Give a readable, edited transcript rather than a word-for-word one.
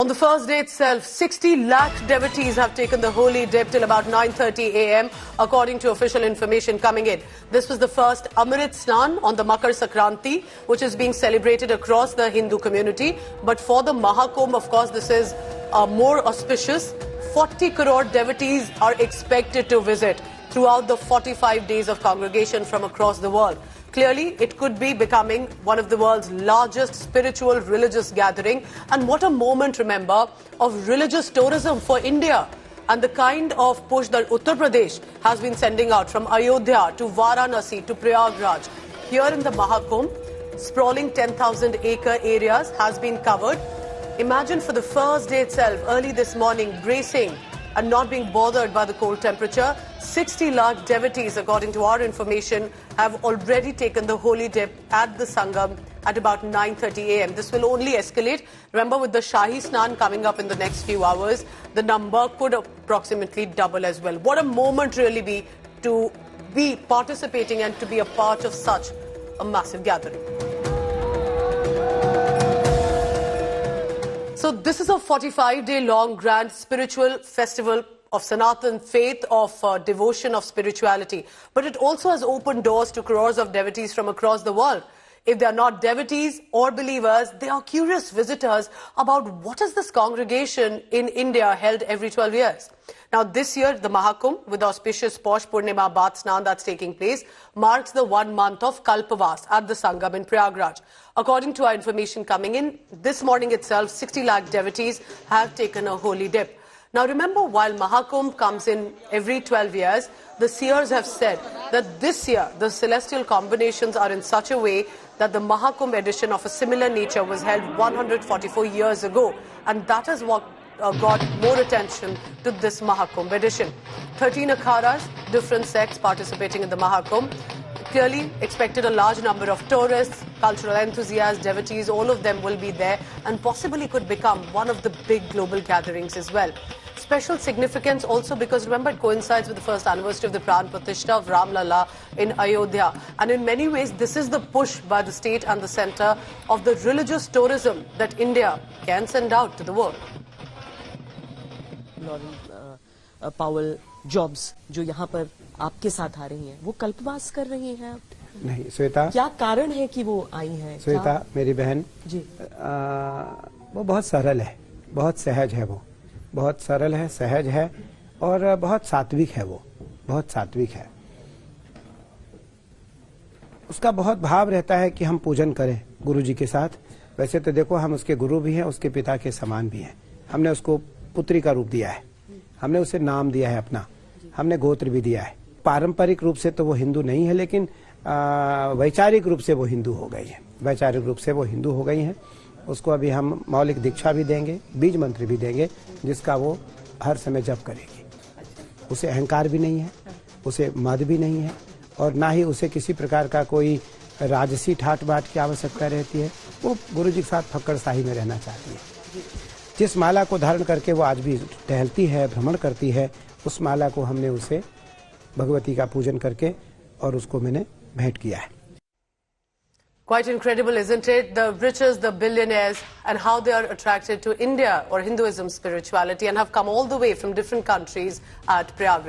On the first day itself, 60 lakh devotees have taken the holy dip till about 9:30 a.m. according to official information coming in. This was the first Amrit Snan on the Makar Sankranti, which is being celebrated across the Hindu community. But for the Mahakumbh, of course, this is more auspicious. 40 crore devotees are expected to visit throughout the 45 days of congregation from across the world. Clearly, it could be becoming one of the world's largest spiritual religious gathering. And what a moment, remember, of religious tourism for India. And the kind of push that Uttar Pradesh has been sending out from Ayodhya to Varanasi to Prayagraj. Here in the Mahakumbh, sprawling 10,000-acre areas has been covered. Imagine for the first day itself, early this morning, bracing and not being bothered by the cold temperature. 60 lakh devotees, according to our information, have already taken the holy dip at the Sangam at about 9:30 a.m. This will only escalate. Remember, with the Shahi Snan coming up in the next few hours, the number could approximately double as well. What a moment really be to be participating and to be a part of such a massive gathering. So this is a 45-day long grand spiritual festival of Sanatan faith, of devotion, of spirituality. But it also has opened doors to crores of devotees from across the world. If they are not devotees or believers, they are curious visitors about what is this congregation in India held every 12 years. Now this year, the Mahakumbh, with the auspicious Posh Purnima Bath Snan that's taking place, marks the 1 month of Kalpavas at the Sangam in Prayagraj. According to our information coming in, this morning itself, 60 lakh devotees have taken a holy dip. Now remember, while Mahakumbh comes in every 12 years, the seers have said that this year the celestial combinations are in such a way that the Mahakumbh edition of a similar nature was held 144 years ago. And that is what got more attention to this Mahakumbh edition. 13 akharas, different sects participating in the Mahakumbh. Clearly expected a large number of tourists, cultural enthusiasts, devotees, all of them will be there and possibly could become one of the big global gatherings as well. Special significance also because remember it coincides with the first anniversary of the Pran Pratishtha of Ram Lalla in Ayodhya. And in many ways this is the push by the state and the centre of the religious tourism that India can send out to the world. पावल jobs जो यहाँ पर आपके साथ आ रही हैं वो कल्पवास कर रही हैं आप? नहीं श्वेता, क्या कारण है कि वो आई हैं? श्वेता मेरी बहन जी, वो बहुत सरल है, बहुत सहज है, वो बहुत सरल है, सहज है और बहुत सात्विक है, वो बहुत सात्विक है। उसका बहुत भाव रहता है कि हम पूजन करें गुरु जी के साथ। वैसे तो देखो हम उसके गुरु भी हैं, उसके पिता के समान भी हैं। हमने उसको पुत्री का रूप दिया है, हमने उसे नाम दिया है अपना, हमने गोत्र भी दिया है। पारंपरिक रूप से तो वो हिंदू नहीं है, लेकिन वैचारिक रूप से वो हिंदू हो गई है, वैचारिक रूप से वो हिंदू हो गई हैं। उसको अभी हम मौलिक दीक्षा भी देंगे, बीज मंत्र भी देंगे, जिसका वो हर समय जप करेगी। उसे अहंकार भी नहीं है, उसे मद भी नहीं है और ना ही उसे किसी प्रकार का कोई राजसी ठाट बाट की आवश्यकता रहती है। वो गुरु जी के साथ फक्कड़ शाही में रहना चाहती है। जिस माला को धारण करके वो आज भी टहलती है, भ्रमण करती है, उस माला को हमने उसे भगवती का पूजन करके और उसको मैंने भेंट किया है। Quite incredible, isn't it? The riches, the billionaires, and how they are attracted to India or Hinduism spirituality and have come all the way from different countries at Prayagraj.